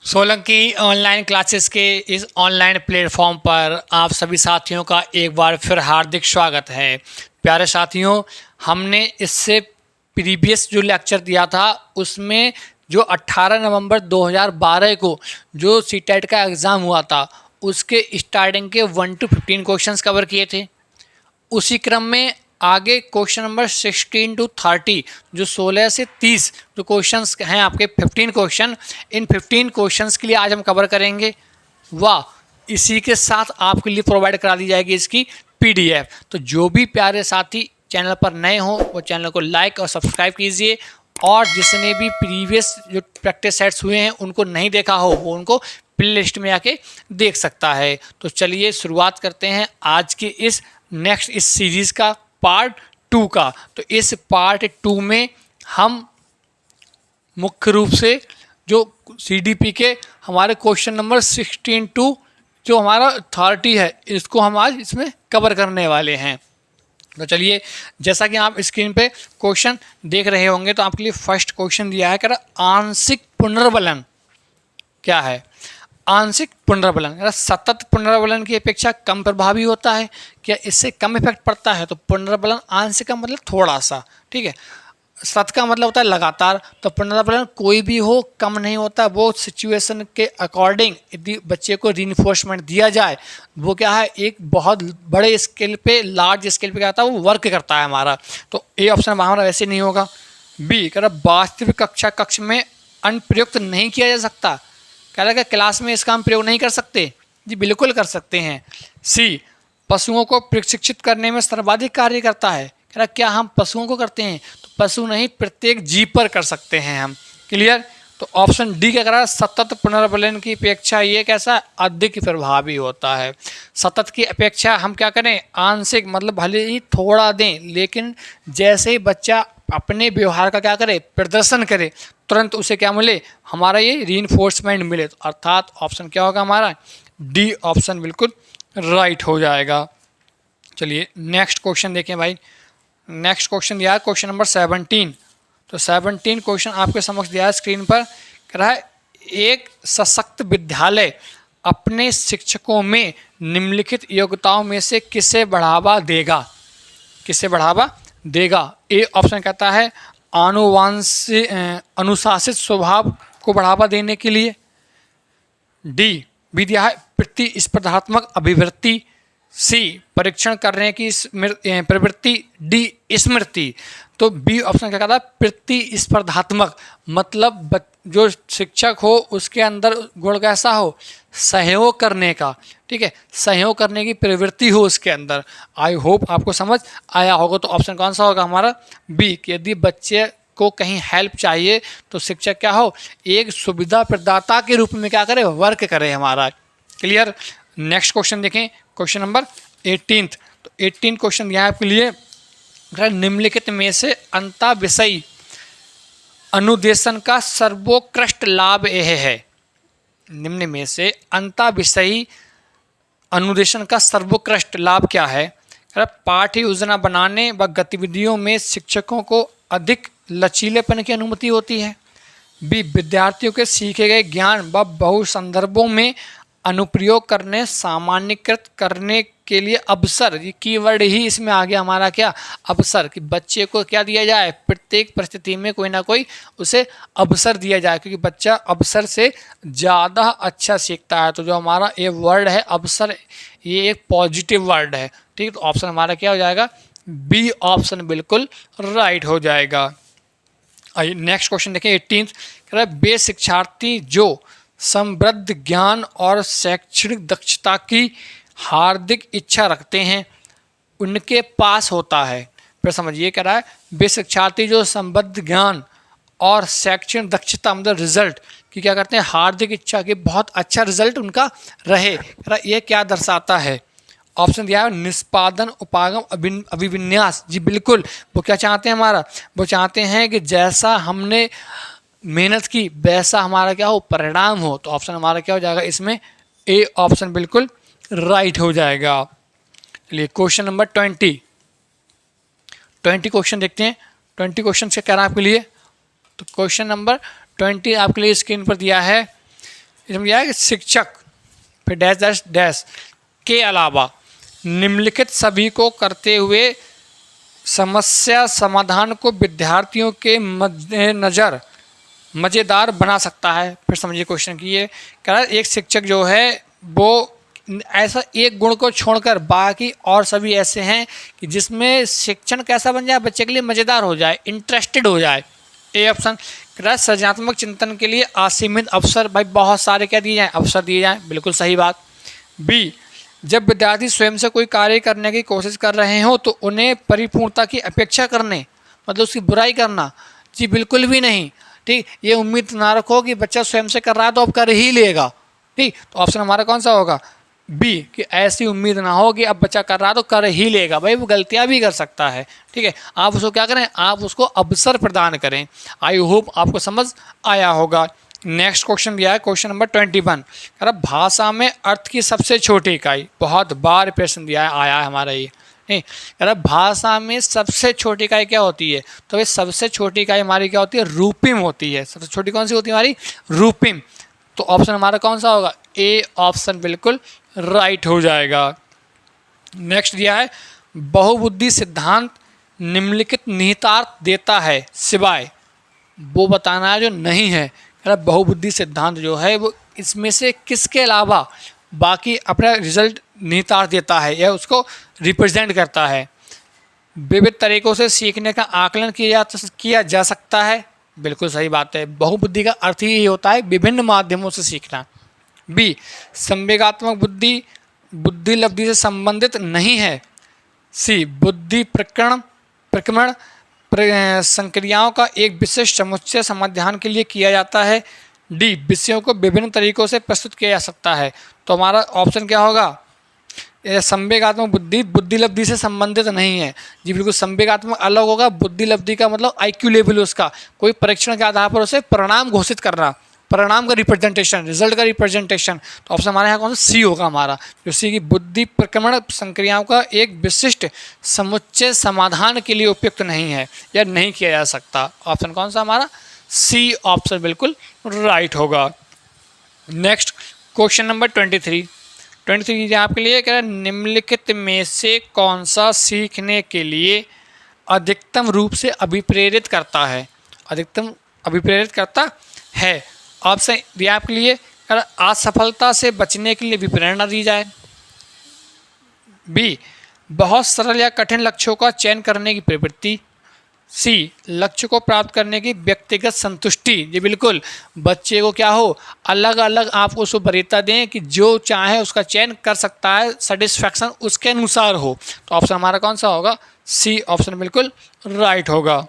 Solanki online classes के इस online platform पर आप सभी साथियों का एक बार फिर हार्दिक स्वागत है। प्यारे साथियों, हमने इससे प्रीवियस जो लेक्चर दिया था उसमें जो 18 नवंबर 2012 को जो सीटेट का एग्ज़ाम हुआ था उसके स्टार्टिंग के 1 to 15 क्वेश्चंस कवर किए थे। उसी क्रम में आगे क्वेश्चन नंबर 16 to 30 जो 16 से 30 जो क्वेश्चंस हैं आपके 15 क्वेश्चन, इन 15 क्वेश्चंस के लिए आज हम कवर करेंगे। वाह, इसी के साथ आपके लिए प्रोवाइड करा दी जाएगी इसकी पीडीएफ। तो जो भी प्यारे साथी चैनल पर नए हों वो चैनल को लाइक और सब्सक्राइब कीजिए, और जिसने भी प्रीवियस जो प्रैक्टिस सेट्स हुए हैं उनको नहीं देखा हो वो उनको प्ले लिस्ट में आके देख सकता है। तो चलिए शुरुआत करते हैं आज के इस सीरीज़ का पार्ट 2 का। तो इस पार्ट 2 में हम मुख्य रूप से जो सीडीपी के हमारे क्वेश्चन नंबर 16 टू जो हमारा 30 है इसको हम आज इसमें कवर करने वाले हैं। तो चलिए, जैसा कि आप स्क्रीन पे क्वेश्चन देख रहे होंगे तो आपके लिए फर्स्ट क्वेश्चन दिया है, कह रहा आंशिक पुनर्बलन क्या है। आंशिक पुनर्बलन सतत पुनर्बलन की अपेक्षा कम प्रभावी होता है, क्या इससे कम इफेक्ट पड़ता है। तो पुनर्बलन आंशिक का मतलब थोड़ा सा, ठीक है। सतत का मतलब होता है लगातार, तो पुनर्बलन कोई भी हो कम नहीं होता, वो सिचुएशन के अकॉर्डिंग यदि बच्चे को रीइंफोर्समेंट दिया जाए वो क्या है एक बहुत बड़े स्केल पे, लार्ज स्केल पे क्या होता है वो वर्क करता है हमारा। तो ए ऑप्शन हमारा वैसे नहीं होगा। बी कह रहा वास्तविक कक्ष में अनुप्रयुक्त नहीं किया जा सकता, कह रहा है कि क्लास में इसका हम प्रयोग नहीं कर सकते। जी बिल्कुल कर सकते हैं। सी पशुओं को प्रशिक्षित करने में सर्वाधिक कार्य करता है, कह रहा क्या हम पशुओं को करते हैं। तो पशु नहीं, प्रत्येक जीव पर कर सकते हैं हम। क्लियर। तो ऑप्शन डी क्या कर रहा है, सतत पुनर्बलन की अपेक्षा ये कैसा अधिक प्रभावी होता है। सतत की अपेक्षा हम क्या करें, आंशिक मतलब भले ही थोड़ा दें, लेकिन जैसे ही बच्चा अपने व्यवहार का क्या करे, प्रदर्शन करे, तुरंत उसे क्या मिले, हमारा ये रीइंफोर्समेंट मिले। तो अर्थात ऑप्शन क्या होगा हमारा, डी ऑप्शन बिल्कुल राइट हो जाएगा। चलिए नेक्स्ट क्वेश्चन देखें भाई। नेक्स्ट क्वेश्चन दिया है क्वेश्चन नंबर 17। तो 17 क्वेश्चन आपके समक्ष दिया है स्क्रीन पर। कह रहा है एक सशक्त विद्यालय अपने शिक्षकों में निम्नलिखित योग्यताओं में से किसे बढ़ावा देगा। किसे बढ़ावा देगा। ए ऑप्शन कहता है आनुवांशिक अनुशासित स्वभाव को बढ़ावा देने के लिए। डी भी दिया है प्रतिस्पर्धात्मक अभिवृत्ति। सी परीक्षण करने की प्रवृत्ति। डी स्मृति। तो बी ऑप्शन क्या कहता है प्रतिस्पर्धात्मक, मतलब जो शिक्षक हो उसके अंदर गुण कैसा हो, सहयोग करने का, ठीक है, सहयोग करने की प्रवृत्ति हो उसके अंदर। आई होप आपको समझ आया होगा। तो ऑप्शन कौन सा होगा हमारा, बी कि यदि बच्चे को कहीं हेल्प चाहिए तो शिक्षक क्या हो, एक सुविधा प्रदाता के रूप में क्या करे, वर्क करे हमारा। क्लियर। नेक्स्ट क्वेश्चन देखें क्वेश्चन नंबर 18। तो 18 क्वेश्चन दिया है आपके लिए, निम्नलिखित में से अंतः विषयी अनुदेशन का सर्वोत्कृष्ट लाभ यह है। निम्न में से अंतः विषयी अनुदेशन का सर्वोत्कृष्ट लाभ क्या है। पाठ्य योजना बनाने व गतिविधियों में शिक्षकों को अधिक लचीलेपन की अनुमति होती है। बी विद्यार्थियों के सीखे गए ज्ञान व बहु संदर्भों में अनुप्रयोग करने, सामान्यकृत करने के लिए अवसर। ये कीवर्ड ही इसमें आ गया हमारा क्या, अवसर, कि बच्चे को क्या दिया जाए, प्रत्येक परिस्थिति में कोई ना कोई उसे अवसर दिया जाए, क्योंकि बच्चा अवसर से ज़्यादा अच्छा सीखता है। तो जो हमारा ये वर्ड है अवसर, ये एक पॉजिटिव वर्ड है, ठीक। तो ऑप्शन हमारा क्या हो जाएगा, बी ऑप्शन बिल्कुल राइट हो जाएगा। आइए नेक्स्ट क्वेश्चन देखें 18। कह रहा है वे शिक्षार्थी जो समृद्ध ज्ञान और शैक्षणिक दक्षता की हार्दिक इच्छा रखते हैं उनके पास होता है। फिर समझिए, कह रहा है वे शिक्षार्थी जो समृद्ध ज्ञान और शैक्षणिक दक्षता मतलब रिजल्ट की क्या करते हैं, हार्दिक इच्छा की बहुत अच्छा रिजल्ट उनका रहे। कह रहा ये क्या दर्शाता है। ऑप्शन दिया है निष्पादन, उपागम, अभिविन्यास। जी बिल्कुल, वो क्या चाहते हैं हमारा, वो चाहते हैं कि जैसा हमने मेहनत की वैसा हमारा क्या हो, परिणाम हो। तो ऑप्शन हमारा क्या हो जाएगा इसमें, ए ऑप्शन बिल्कुल राइट हो जाएगा। चलिए क्वेश्चन नंबर 20 क्वेश्चन देखते हैं। 20 क्वेश्चन क्या कह रहा है आपके लिए। तो क्वेश्चन नंबर 20 आपके लिए स्क्रीन पर दिया है। इसमें क्या है कि शिक्षक फिर डैश डैश डैश के अलावा निम्नलिखित सभी को करते हुए समस्या समाधान को विद्यार्थियों के मद्देनजर मज़ेदार बना सकता है। फिर समझिए क्वेश्चन की ये कह रहा है एक शिक्षक जो है वो ऐसा एक गुण को छोड़कर बाकी और सभी ऐसे हैं कि जिसमें शिक्षण कैसा बन जाए, बच्चे के लिए मज़ेदार हो जाए, इंटरेस्टेड हो जाए। ए ऑप्शन कह रहा है सृजनात्मक चिंतन के लिए असीमित अवसर, भाई बहुत सारे क्या दिए जाएँ, अवसर दिए जाएँ, बिल्कुल सही बात। बी जब विद्यार्थी स्वयं से कोई कार्य करने की कोशिश कर रहे हो तो उन्हें परिपूर्णता की अपेक्षा करने, मतलब उसकी बुराई करना, जी बिल्कुल भी नहीं। ठीक, ये उम्मीद ना रखो कि बच्चा स्वयं से कर रहा है तो अब कर ही लेगा। ठीक, तो ऑप्शन हमारा कौन सा होगा, बी, कि ऐसी उम्मीद ना हो कि अब बच्चा कर रहा है तो कर ही लेगा। भाई वो गलतियां भी कर सकता है। ठीक है, आप उसको क्या करें, आप उसको अवसर प्रदान करें। आई होप आपको समझ आया होगा। नेक्स्ट क्वेश्चन दिया है क्वेश्चन नंबर 21। कह रहा भाषा में अर्थ की सबसे छोटी इकाई, बहुत बार प्रश्न दिया है, आया है हमारा ये। नहीं, कह रहा भाषा में सबसे छोटी इकाई क्या होती है, तो ये सबसे छोटी इकाई हमारी क्या होती है, रूपिम होती है। सबसे छोटी कौन सी होती है हमारी, रूपिम। तो ऑप्शन हमारा कौन सा होगा, ए ऑप्शन बिल्कुल राइट हो जाएगा। नेक्स्ट दिया है बहुबुद्धि सिद्धांत निम्नलिखित निहितार्थ देता है सिवाय, वो बताना है जो नहीं है। बहुबुद्धि सिद्धांत जो है वो इसमें से किसके अलावा बाकी अपना रिजल्ट निहितार्थ देता है या उसको रिप्रेजेंट करता है। विविध तरीकों से सीखने का आकलन किया जा सकता है, बिल्कुल सही बात है। बहुबुद्धि का अर्थ ही होता है विभिन्न माध्यमों से सीखना। बी संवेगात्मक बुद्धि बुद्धि लब्धि से संबंधित नहीं है। सी बुद्धि प्रक्रमण संक्रियाओं का एक विशिष्ट समुच्चय समाधान के लिए किया जाता है। डी विषयों को विभिन्न तरीकों से प्रस्तुत किया जा सकता है। तो हमारा ऑप्शन क्या होगा, संवेगात्मक बुद्धि बुद्धि लब्धि से संबंधित नहीं है। जी बिल्कुल, संवेगात्मक अलग होगा, बुद्धि लब्धि का मतलब IQ लेवल, उसका कोई परीक्षण के आधार पर उसे परिणाम घोषित करना, परिणाम का रिप्रेजेंटेशन, रिजल्ट का रिप्रेजेंटेशन। तो ऑप्शन हमारे यहाँ कौन सा, सी होगा हमारा, जो सी की बुद्धि प्रक्रमण संक्रियाओं का एक विशिष्ट समुच्चय समाधान के लिए उपयुक्त नहीं है या नहीं किया जा सकता। ऑप्शन कौन सा हमारा, सी ऑप्शन बिल्कुल राइट होगा। नेक्स्ट क्वेश्चन नंबर 23 आपके लिए कह रहा है निम्नलिखित में से कौन सा सीखने के लिए अधिकतम रूप से अभिप्रेरित करता है, अधिकतम अभिप्रेरित करता है। ऑप्शन दिया आपके लिए, असफलता से बचने के लिए विप्रेरणा दी जाए। बी बहुत सरल या कठिन लक्ष्यों का चयन करने की प्रवृत्ति। सी लक्ष्य को प्राप्त करने की व्यक्तिगत संतुष्टि, जी बिल्कुल, बच्चे को क्या हो, अलग अलग आप उसको वरीयता दें कि जो चाहे उसका चयन कर सकता है, सेटिस्फैक्शन उसके अनुसार हो। तो ऑप्शन हमारा कौन सा होगा, सी ऑप्शन बिल्कुल राइट होगा।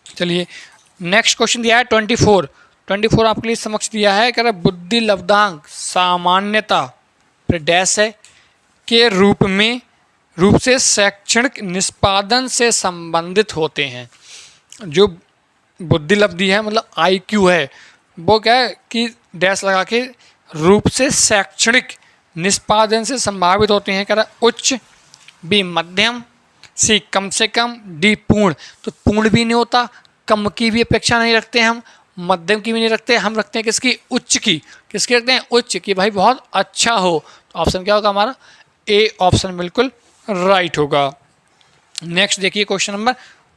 चलिए नेक्स्ट क्वेश्चन दिया है 24 आपके लिए समक्ष दिया है, कह रहा बुद्धि लब्धांक सामान्यता फिर डैश है के रूप से शैक्षणिक निष्पादन से संबंधित होते हैं। जो बुद्धि लब्धि है मतलब IQ है, वो क्या है कि डैश लगा के रूप से शैक्षणिक निष्पादन से संभावित होते हैं। कह रहा उच्च, बी मध्यम, सी कम से कम, डी पूर्ण। तो पूर्ण भी नहीं होता, कम की भी अपेक्षा नहीं रखते हम, मध्यम की भी नहीं रखते, हम रखते हैं किसकी, उच्च की। किसकी रखते हैं, उच्च की, भाई बहुत अच्छा हो। तो ऑप्शन क्या होगा हमारा, ए ऑप्शन बिल्कुल राइट होगा। नेक्स्ट देखिए क्वेश्चन नंबर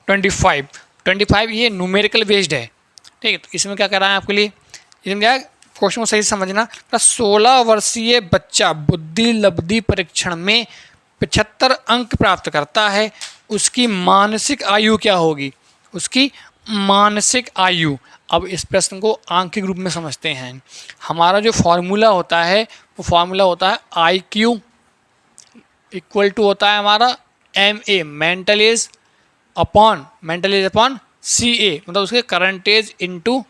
25 ये न्यूमेरिकल बेस्ड है। ठीक है, तो इसमें क्या कर रहा है आपके लिए, इसमें क्या क्वेश्चन को सही समझना। 16 वर्षीय बच्चा बुद्धि लब्धि परीक्षण में 75 अंक प्राप्त करता है, उसकी मानसिक आयु क्या होगी, उसकी मानसिक आयु। अब इस प्रश्न को आंकिक रूप में समझते हैं। हमारा जो फॉर्मूला होता है वो फॉर्मूला होता है IQ इक्वल टू होता है हमारा MA mental as upon CA, मतलब उसके करंट एज इंटू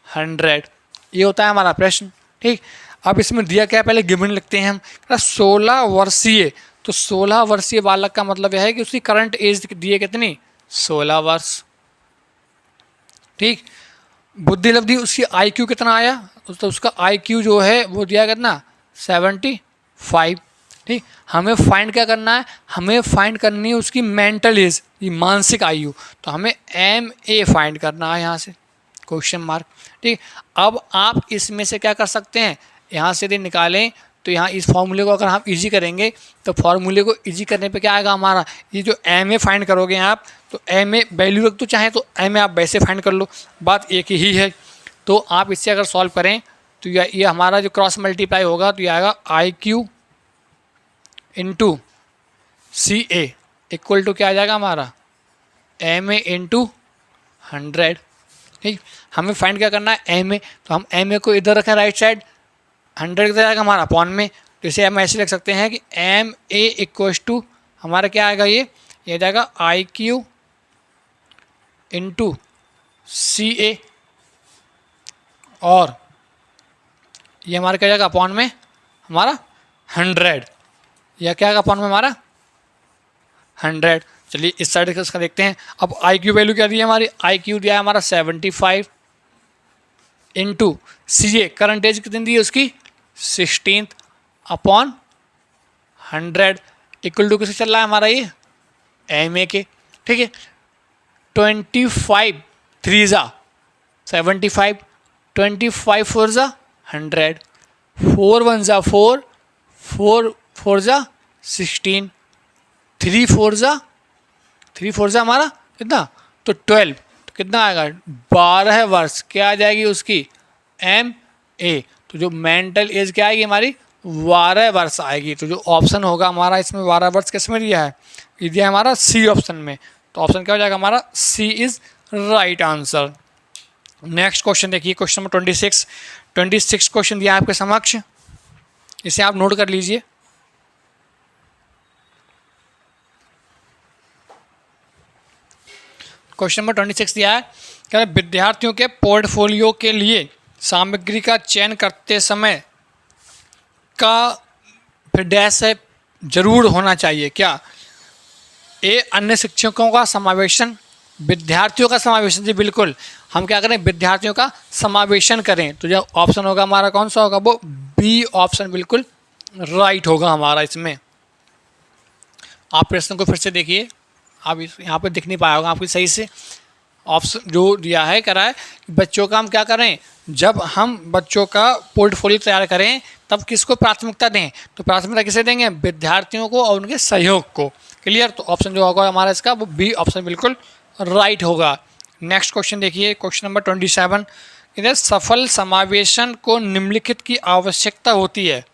100। ये होता है हमारा प्रश्न। ठीक, अब इसमें दिया क्या है, पहले गिवन लिखते हैं हम। 16 वर्षीय, तो 16 वर्षीय बालक का मतलब यह है कि उसकी करंट एज दिए कितनी, 16 वर्ष। ठीक, बुद्धि लब्धि उसकी IQ कितना आया, तो उसका IQ जो है वो दिया कितना, 75। ठीक, हमें फाइंड क्या करना है, हमें फाइंड करनी है उसकी मेंटल एज, ये मानसिक आयु। तो हमें MA फाइंड करना है यहाँ से। Question mark. ठीक, अब आप इसमें से क्या कर सकते हैं, यहाँ से यदि निकालें तो यहाँ इस फॉर्मूले को अगर हम इजी करेंगे तो फॉर्मूले को इजी करने पे क्या आएगा हमारा, ये जो एम ए फाइंड करोगे आप, तो एम ए वैल्यू रख दो चाहे तो एम ए आप वैसे फाइंड कर लो, बात एक ही है। तो आप इससे अगर सॉल्व करें तो ये हमारा जो क्रॉस मल्टीप्लाई होगा तो ये आएगा I Q into C A equal to क्या आ जाएगा हमारा, एम ए इंटू 100। ठीक, हमें फाइंड क्या करना है, एम ए, तो हम एम ए को इधर रखें राइट साइड, 100 किधर आएगा हमारा अपॉन में, तो इसे हम ऐसे लिख सकते हैं कि एम ए इक्वल्स टू हमारा क्या आएगा, ये जाएगा आई क्यू इंटू सी ए, और ये हमारा क्या जाएगा अपॉन में हमारा 100, या क्या आएगा अपॉन में हमारा 100। चलिए इस साइड से इसका देखते हैं। अब आई क्यू वैल्यू क्या दी है हमारी, आई क्यू दिया है हमारा 75 इंटू सी ए करंट एज कितनी दी है उसकी 16 अपॉन 100 इक्वल टू किसे चल रहा है हमारा ये एम ए के। ठीक है, 25 3 ज़ा 75, 25 4 ज़ा 100, 4 1 ज़ा 4, 4 4 ज़ा 16, 3 4 ज़ा हमारा कितना, तो 12, तो कितना आएगा 12 वर्ष क्या आ जाएगी उसकी एम ए, तो जो मेंटल एज क्या आएगी हमारी 12 वर्ष आएगी। तो जो ऑप्शन होगा हमारा इसमें 12 वर्ष किस में दिया है, ये दिया है हमारा सी ऑप्शन में, तो ऑप्शन क्या हो जाएगा हमारा C is right answer. Next question देखिए, क्वेश्चन नंबर 26 क्वेश्चन दिया है आपके समक्ष, इसे आप नोट कर लीजिए। क्वेश्चन नंबर 26 दिया है, क्या विद्यार्थियों के पोर्टफोलियो के लिए सामग्री का चयन करते समय का फिर डैश है जरूर होना चाहिए क्या, ए अन्य शिक्षकों का समावेशन, विद्यार्थियों का समावेशन, जी बिल्कुल हम क्या करें विद्यार्थियों का समावेशन करें, तो जो ऑप्शन होगा हमारा कौन सा होगा, वो बी ऑप्शन बिल्कुल राइट होगा हमारा इसमें। आप प्रश्न को फिर से देखिए, आप यहाँ पर दिख नहीं पाया होगा आपकी सही से, ऑप्शन जो दिया है कह रहा है बच्चों का हम क्या करें, जब हम बच्चों का पोर्टफोलियो तैयार करें तब किसको प्राथमिकता दें, तो प्राथमिकता किसे देंगे, विद्यार्थियों को और उनके सहयोग को। क्लियर, तो ऑप्शन जो होगा हमारा इसका वो बी ऑप्शन बिल्कुल राइट होगा। नेक्स्ट क्वेश्चन देखिए, क्वेश्चन नंबर 27, इधर सफल समावेशन को निम्नलिखित की आवश्यकता होती है,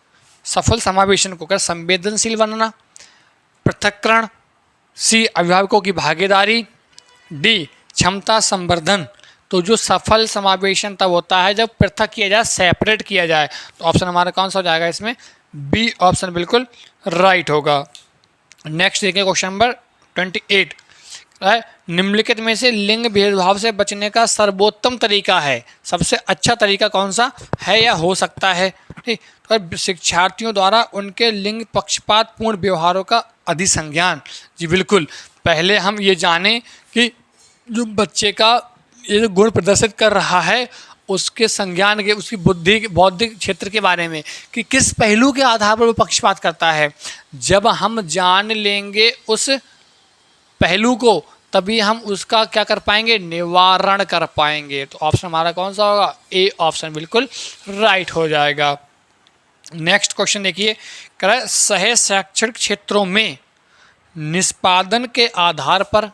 सफल समावेशन को क्या संवेदनशील बनना, पृथक्करण, सी अभिभावकों की भागीदारी, डी क्षमता संवर्धन। तो जो सफल समावेशन तब होता है जब पृथक किया जाए, सेपरेट किया जाए, तो ऑप्शन हमारा कौन सा हो जाएगा इसमें, बी ऑप्शन बिल्कुल राइट होगा। नेक्स्ट देखिए क्वेश्चन नंबर 28, निम्नलिखित में से लिंग भेदभाव से बचने का सर्वोत्तम तरीका है, सबसे अच्छा तरीका कौन सा है या हो सकता है। ठीक, तो शिक्षार्थियों द्वारा उनके लिंग पक्षपातपूर्ण व्यवहारों का अधिसंज्ञान, जी बिल्कुल, पहले हम ये जानें कि जो बच्चे का ये जो गुण प्रदर्शित कर रहा है उसके संज्ञान के, उसकी बुद्धि बौद्धिक क्षेत्र के बारे में कि किस पहलू के आधार पर वो पक्षपात करता है, जब हम जान लेंगे उस पहलू को तभी हम उसका क्या कर पाएंगे, निवारण कर पाएंगे। तो ऑप्शन हमारा कौन सा होगा, ए ऑप्शन बिल्कुल राइट हो जाएगा। नेक्स्ट क्वेश्चन देखिए, कह रहा है सह शैक्षणिक क्षेत्रों में निष्पादन के आधार पर,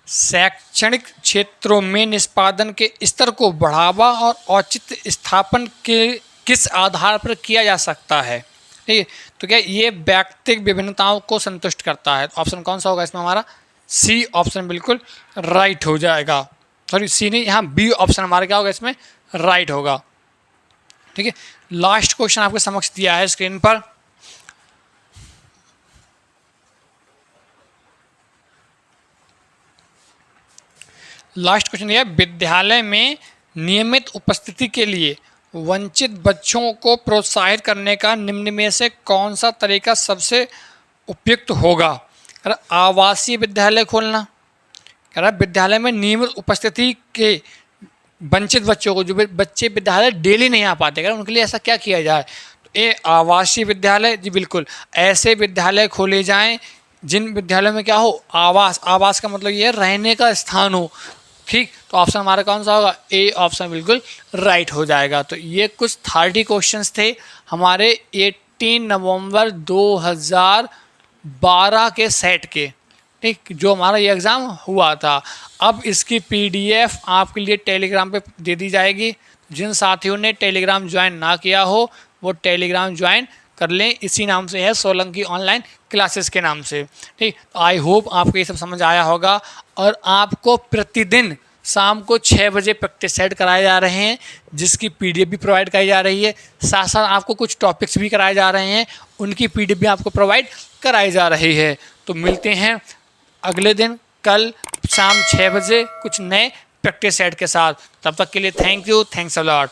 शैक्षणिक क्षेत्रों में निष्पादन के स्तर को बढ़ावा और औचित्य स्थापन के किस आधार पर किया जा सकता है। ठीक है, तो क्या ये व्यक्तिगत विभिन्नताओं को संतुष्ट करता है, तो ऑप्शन कौन सा होगा इसमें हमारा, सी ऑप्शन बिल्कुल राइट हो जाएगा। सॉरी सी नहीं, यहाँ बी ऑप्शन हमारा क्या होगा इसमें राइट होगा। ठीक है, लास्ट क्वेश्चन आपके समक्ष दिया है स्क्रीन पर, लास्ट क्वेश्चन दिया है, विद्यालय में नियमित उपस्थिति के लिए वंचित बच्चों को प्रोत्साहित करने का निम्न में से कौन सा तरीका सबसे उपयुक्त होगा। कह रहा आवासीय विद्यालय खोलना, कह रहा विद्यालय में नियमित उपस्थिति के वंचित बच्चों को, जो बच्चे विद्यालय डेली नहीं आ पाते, कह रहा उनके लिए ऐसा क्या किया जाए, तो ये आवासीय विद्यालय, जी बिल्कुल ऐसे विद्यालय खोले जाएं जिन विद्यालयों में क्या हो, आवास, आवास का मतलब ये है रहने का स्थान हो, ठीक, तो ऑप्शन हमारा कौन सा होगा, ए ऑप्शन बिल्कुल राइट हो जाएगा। तो ये कुछ 30 क्वेश्चंस थे हमारे 18 नवंबर 2012 के सेट के, ठीक, जो हमारा ये एग्ज़ाम हुआ था। अब इसकी पीडीएफ आपके लिए टेलीग्राम पे दे दी जाएगी। जिन साथियों ने टेलीग्राम ज्वाइन ना किया हो वो टेलीग्राम ज्वाइन कर लें, इसी नाम से है, सोलंकी ऑनलाइन क्लासेस के नाम से। ठीक, आई होप आपको ये सब समझ आया होगा। और आपको प्रतिदिन शाम को 6 बजे प्रैक्टिस सेट कराए जा रहे हैं, जिसकी पीडीएफ भी प्रोवाइड कराई जा रही है। साथ साथ आपको कुछ टॉपिक्स भी कराए जा रहे हैं, उनकी पीडीएफ भी आपको प्रोवाइड कराई जा रही है। तो मिलते हैं अगले दिन कल शाम 6 बजे कुछ नए प्रैक्टिस सेट के साथ। तब तक के लिए thank you, thanks a lot.